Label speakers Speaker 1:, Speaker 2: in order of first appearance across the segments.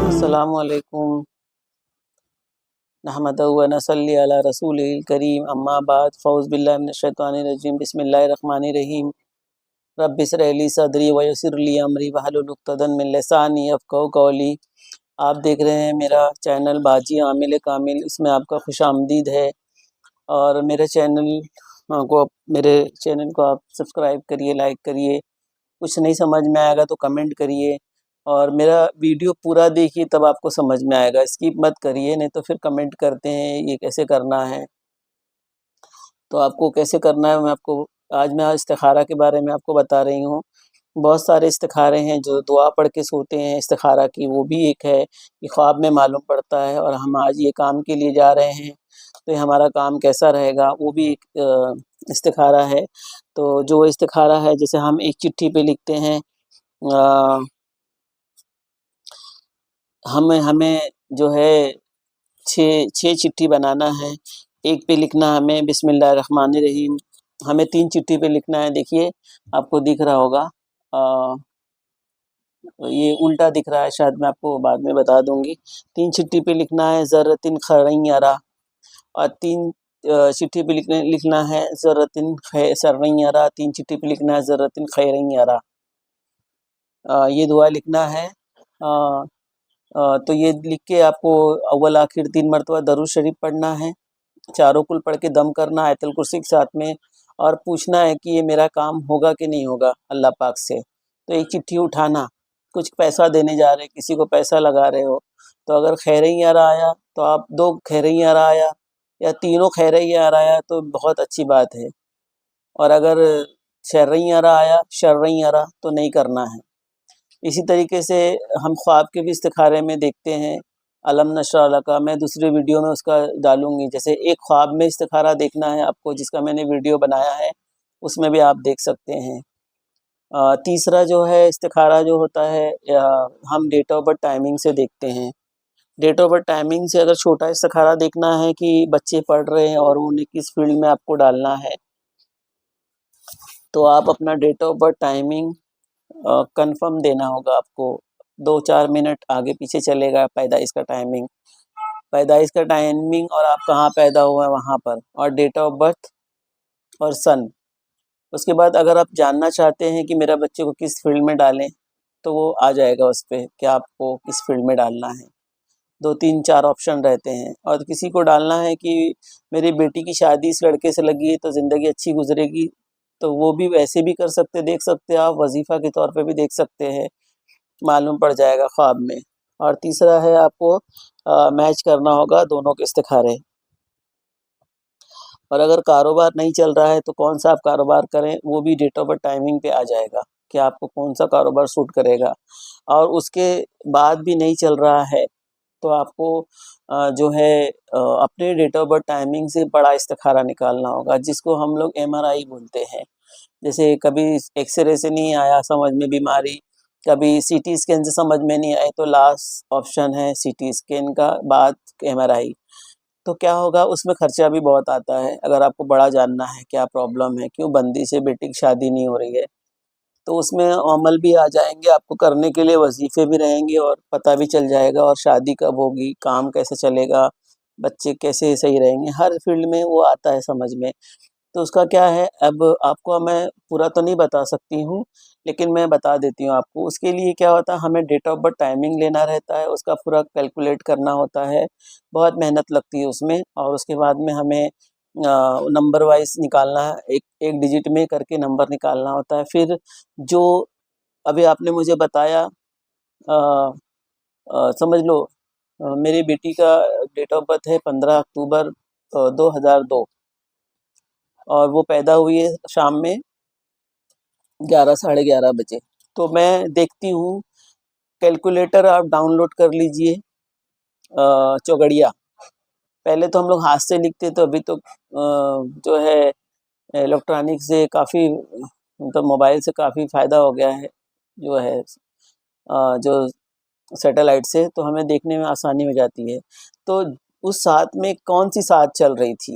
Speaker 1: السلام علیکم نحمدہ و نصلی علی رسول کریم اما بعد فاعوذ باللہ من الشیطان الرجیم بسم اللہ الرحمن الرحیم رب اشرح لی صدری ویسر لی امری واحلل عقدۃ من لسانی یفقہوا قولی۔ آپ دیکھ رہے ہیں میرا چینل باجی عامل کامل، اس میں آپ کا خوش آمدید ہے، اور میرے چینل کو آپ سبسکرائب کریے، لائک کریے، کچھ نہیں سمجھ میں آئے گا تو کمنٹ کریے، اور میرا ویڈیو پورا دیکھیے تب آپ کو سمجھ میں آئے گا، اسکپ مت کریے، نہیں تو پھر کمنٹ کرتے ہیں یہ کیسے کرنا ہے۔ تو آپ کو کیسے کرنا ہے آج میں استخارہ کے بارے میں آپ کو بتا رہی ہوں۔ بہت سارے استخارے ہیں جو دعا پڑھ کے سوتے ہیں، استخارہ کی وہ بھی ایک ہے کہ خواب میں معلوم پڑتا ہے، اور ہم آج یہ کام کے لیے جا رہے ہیں تو یہ ہمارا کام کیسا رہے گا، وہ بھی ایک استخارہ ہے۔ تو جو استخارہ ہے، جیسے ہم ایک چٹھی پہ لکھتے ہیں، ہمیں جو ہے چھ چٹھی بنانا ہے۔ ایک پہ لکھنا ہمیں بسم اللہ الرحمن الرحیم، ہمیں 3 چٹھی پہ لکھنا ہے۔ دیکھیے آپ کو دکھ رہا ہوگا، یہ الٹا دکھ رہا ہے، شاید میں آپ کو بعد میں بتا دوں گی۔ 3 چٹھی پہ لکھنا ہے ذرۃ خیرن یرا، اور 3 چٹھی پہ لکھنا ہے ذرۃ شرن یرا، 3 چٹھی پہ لکھنا ہے ذرۃ خیرن یرا۔ یہ دعا لکھنا ہے۔ تو یہ لکھ کے آپ کو اول آخر 3 مرتبہ درود شریف پڑھنا ہے، چاروں کل پڑھ کے دم کرنا ہے آیت الکرسی کے ساتھ میں، اور پوچھنا ہے کہ یہ میرا کام ہوگا کہ نہیں ہوگا اللہ پاک سے۔ تو ایک چٹھی اٹھانا، کچھ پیسہ دینے جا رہے، کسی کو پیسہ لگا رہے ہو، تو اگر خیرن یرا آیا تو آپ 2 خیرن یرا آیا یا تینوں خیرن یرا آیا تو بہت اچھی بات ہے، اور اگر شرن یرا آیا، شرن یرا تو نہیں کرنا ہے۔ اسی طریقے سے ہم خواب کے بھی استخارے میں دیکھتے ہیں، علم نشرح لک کا میں دوسری ویڈیو میں اس کا ڈالوں گی۔ جیسے ایک خواب میں استخارہ دیکھنا ہے آپ کو، جس کا میں نے ویڈیو بنایا ہے، اس میں بھی آپ دیکھ سکتے ہیں۔ تیسرا جو ہے استخارہ جو ہوتا ہے، ہم ڈیٹ آف برتھ ٹائمنگ سے دیکھتے ہیں۔ ڈیٹ آف برتھ ٹائمنگ سے اگر چھوٹا استخارہ دیکھنا ہے کہ بچے پڑھ رہے ہیں اور انہیں کس فیلڈ میں آپ کو ڈالنا ہے، تو آپ اپنا date of birth timing confirm دینا ہوگا آپ کو، 2-4 منٹ آگے پیچھے چلے گا پیدائش کا ٹائمنگ اور آپ کہاں پیدا ہوئے ہیں وہاں پر، اور ڈیٹ آف برتھ اور سن۔ اس کے بعد اگر آپ جاننا چاہتے ہیں کہ میرا بچے کو کس فیلڈ میں ڈالیں تو وہ آ جائے گا اس پہ کہ آپ کو کس فیلڈ میں ڈالنا ہے، 2-3-4 آپشن رہتے ہیں۔ اور کسی کو ڈالنا ہے کہ میری بیٹی کی شادی اس لڑکے سے لگی ہے تو زندگی اچھی گزرے گی، تو وہ بھی ویسے بھی کر سکتے، دیکھ سکتے آپ، وظیفہ کے طور پہ بھی دیکھ سکتے ہیں، معلوم پڑ جائے گا خواب میں۔ اور تیسرا ہے آپ کو میچ کرنا ہوگا دونوں کے استخارے۔ اور اگر کاروبار نہیں چل رہا ہے تو کون سا آپ کاروبار کریں، وہ بھی ڈیٹ آف برتھ ٹائمنگ پہ آ جائے گا کہ آپ کو کون سا کاروبار سوٹ کرے گا۔ اور اس کے بعد بھی نہیں چل رہا ہے تو آپ کو جو ہے اپنے ڈیٹ آف برتھ ٹائمنگ سے بڑا استخارہ نکالنا ہوگا، جس کو ہم لوگ MRI بولتے ہیں۔ جیسے کبھی ایکس رے سے نہیں آیا سمجھ میں بیماری، کبھی CT اسکین سے سمجھ میں نہیں آئے، تو لاسٹ آپشن ہے CT اسکین کا بعد MRI۔ تو کیا ہوگا، اس میں خرچہ بھی بہت آتا ہے۔ اگر آپ کو بڑا جاننا ہے کیا پرابلم ہے، کیوں بندی سے بیٹی کی شادی نہیں ہو رہی ہے، تو اس میں عمل بھی آ جائیں گے آپ کو، کرنے کے لیے وظیفے بھی رہیں گے، اور پتہ بھی چل جائے گا، اور شادی کب ہوگی، کام کیسے چلے گا، بچے کیسے صحیح رہیں گے، ہر فیلڈ میں وہ آتا ہے سمجھ میں۔ تو اس کا کیا ہے، اب آپ کو میں پورا تو نہیں بتا سکتی ہوں، لیکن میں بتا دیتی ہوں آپ کو۔ اس کے لیے کیا ہوتا ہے، ہمیں ڈیٹ آف برتھ ٹائمنگ لینا رہتا ہے، اس کا پورا کیلکولیٹ کرنا ہوتا ہے، بہت محنت لگتی ہے اس میں، اور اس کے بعد میں ہمیں نمبر وائز نکالنا ہے، ایک ڈیجٹ میں کر کے نمبر نکالنا ہوتا ہے۔ پھر جو ابھی آپ نے مجھے بتایا، سمجھ لو میری بیٹی کا ڈیٹ آف برتھ ہے 15 اکتوبر 2002، اور وہ پیدا ہوئی ہے شام میں 11-11:30 بجے۔ تو میں دیکھتی ہوں، کیلکولیٹر آپ ڈاؤن لوڈ کر لیجئے، چوگڑیا۔ پہلے تو ہم لوگ ہاتھ سے لکھتے، تو ابھی تو جو ہے الیکٹرانک سے کافی، مطلب موبائل سے کافی فائدہ ہو گیا ہے، جو ہے جو سیٹلائٹ سے، تو ہمیں دیکھنے میں آسانی ہو جاتی ہے۔ تو اس ساتھ میں کون سی ساتھ چل رہی تھی،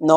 Speaker 1: 9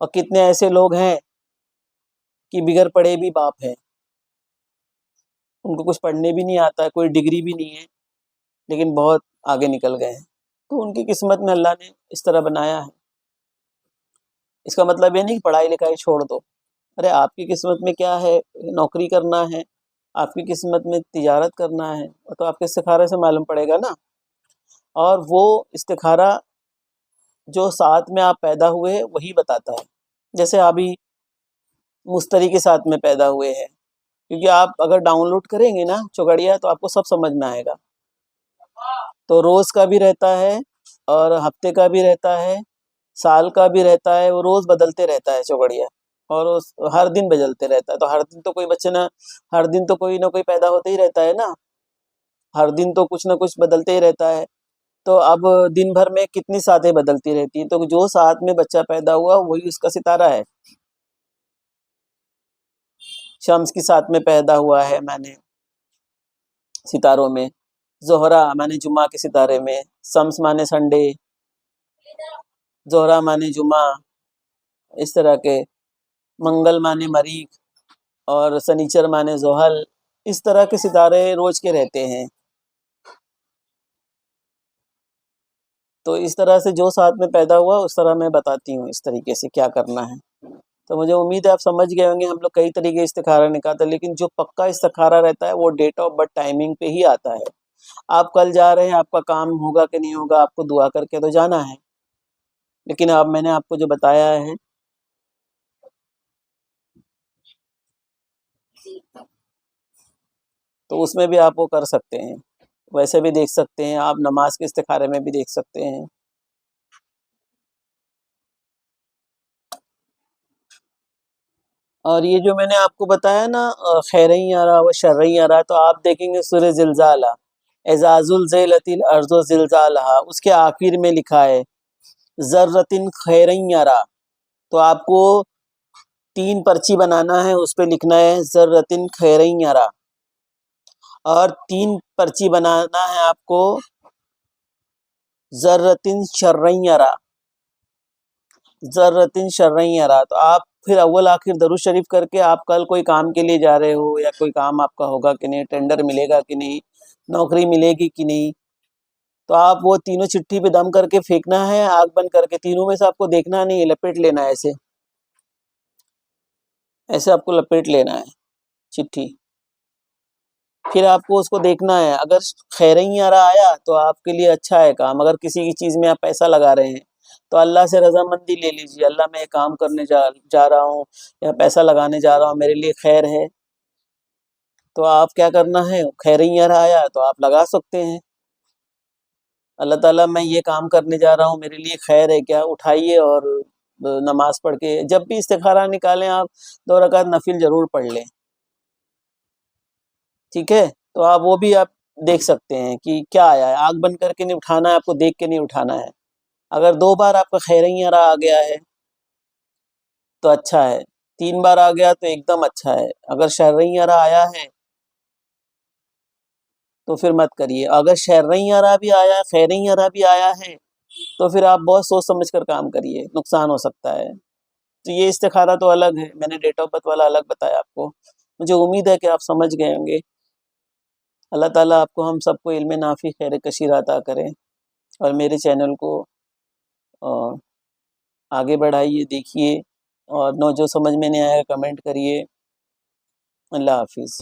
Speaker 1: اور کتنے ایسے لوگ ہیں کہ بغیر پڑھے بھی باپ ہیں، ان کو کچھ پڑھنے بھی نہیں آتا ہے، کوئی ڈگری بھی نہیں ہے، لیکن بہت آگے نکل گئے ہیں۔ تو ان کی قسمت میں اللہ نے اس طرح بنایا ہے۔ اس کا مطلب یہ نہیں کہ پڑھائی لکھائی چھوڑ دو، ارے آپ کی قسمت میں کیا ہے، نوکری کرنا ہے، آپ کی قسمت میں تجارت کرنا ہے، تو آپ کے استخارے سے معلوم پڑے گا نا۔ اور وہ استخارہ جو ساتھ میں آپ پیدا ہوئے وہی بتاتا ہے، جیسے ابھی مستری کے ساتھ میں پیدا ہوئے ہیں، کیونکہ آپ اگر ڈاؤن لوڈ کریں گے نا چوگڑیا تو آپ کو سب سمجھ میں آئے گا۔ تو روز کا بھی رہتا ہے اور ہفتے کا بھی رہتا ہے، سال کا بھی رہتا ہے، وہ روز بدلتے رہتا ہے چوگڑیا، اور ہر دن بدلتے رہتا ہے۔ تو ہر دن تو کوئی بچے نہ، ہر دن تو کوئی نہ کوئی پیدا ہوتے ہی رہتا ہے نا، ہر دن تو کچھ نہ کچھ بدلتے ہی رہتا ہے۔ تو اب دن بھر میں کتنی ساتیں بدلتی رہتی ہیں، تو جو ساتھ میں بچہ پیدا ہوا وہی اس کا ستارہ ہے۔ شمس کی ساتھ میں پیدا ہوا ہے میں نے ستاروں میں، زہرہ مانے جمعہ کے ستارے میں، شمس مانے سنڈے، زہرہ مانے جمعہ، اس طرح کے، منگل مانے مریخ، اور سنیچر مانے زحل، اس طرح کے ستارے روز کے رہتے ہیں۔ تو اس طرح سے جو ساتھ میں پیدا ہوا اس طرح میں بتاتی ہوں اس طریقے سے کیا کرنا ہے۔ تو مجھے امید ہے آپ سمجھ گئے ہوں گے۔ ہم لوگ کئی طریقے استخارہ نکالتے ہیں، لیکن جو پکا استخارہ رہتا ہے وہ ڈیٹ آف برتھ ٹائمنگ پہ ہی آتا ہے۔ آپ کل جا رہے ہیں، آپ کا کام ہوگا کہ نہیں ہوگا، آپ کو دعا کر کے تو جانا ہے، لیکن اب میں نے آپ کو جو بتایا ہے تو اس میں بھی آپ وہ کر سکتے ہیں، ویسے بھی دیکھ سکتے ہیں آپ، نماز کے استخارے میں بھی دیکھ سکتے ہیں۔ اور یہ جو میں نے آپ کو بتایا نا خیریں یارا و شریں یارا، تو آپ دیکھیں گے سورہ زلزالہ، اذا زلزلت الارض زلزالہا، اس کے آخر میں لکھا ہے ذرۃ خیریں یارا۔ تو آپ کو 3 پرچی بنانا ہے، اس پہ لکھنا ہے ذرۃ خیریں یارا، اور 3 پرچی بنانا ہے آپ کو ذرۃ شریں یارا، ذرۃ شریں یارا۔ تو آپ پھر اول آخر درود شریف کر کے آپ کل کوئی کام کے لیے جا رہے ہو، یا کوئی کام آپ کا ہوگا کہ نہیں، ٹینڈر ملے گا کہ نہیں، نوکری ملے گی کہ نہیں، تو آپ وہ تینوں چٹھی پہ دم کر کے پھینکنا ہے، آگ بند کر کے، تینوں میں سے آپ کو دیکھنا نہیں ہے، لپیٹ لینا ہے، ایسے ایسے آپ کو لپیٹ لینا ہے چٹھی۔ پھر آپ کو اس کو دیکھنا ہے، اگر خیریں یارا آیا تو آپ کے لیے اچھا ہے کام، اگر کسی کی چیز میں آپ پیسہ لگا رہے ہیں تو اللہ سے رضامندی لے لیجیے، اللہ میں یہ کام کرنے جا رہا ہوں یا پیسہ لگانے جا رہا ہوں، میرے لیے خیر ہے، تو آپ کیا کرنا ہے، خیریں یارا آیا تو آپ لگا سکتے ہیں، اللہ تعالیٰ میں یہ کام کرنے جا رہا ہوں، میرے لیے خیر ہے کیا، اٹھائیے اور نماز پڑھ کے جب بھی استخارہ نکالیں آپ 2 رکعت نفل ضرور پڑھ لیں، ٹھیک ہے۔ تو آپ وہ بھی آپ دیکھ سکتے ہیں کہ کیا آیا ہے، آنکھ بند کر کے نہیں اٹھانا ہے، آپ کو دیکھ کے نہیں اٹھانا ہے۔ اگر 2 بار آپ کا خیریں یارا آ گیا ہے تو اچھا ہے، 3 بار آ گیا تو ایک دم اچھا ہے، اگر شریں یارا آیا ہے تو پھر مت کریے، اگر شریں یارا بھی آیا ہے، خیریں یارا بھی آیا ہے تو پھر آپ بہت سوچ سمجھ کر کام کریے، نقصان ہو سکتا ہے۔ تو یہ استخارہ تو الگ ہے، میں نے ڈیٹ آف برتھ والا الگ بتایا آپ کو۔ مجھے امید ہے کہ آپ سمجھ گئے ہوں گے۔ اللہ تعالیٰ آپ کو، ہم سب کو علم نافع خیر کثیر عطا کرے، اور میرے چینل کو آگے بڑھائیے، دیکھیے، اور جو سمجھ میں نہیں آیا کمنٹ کریے۔ اللہ حافظ۔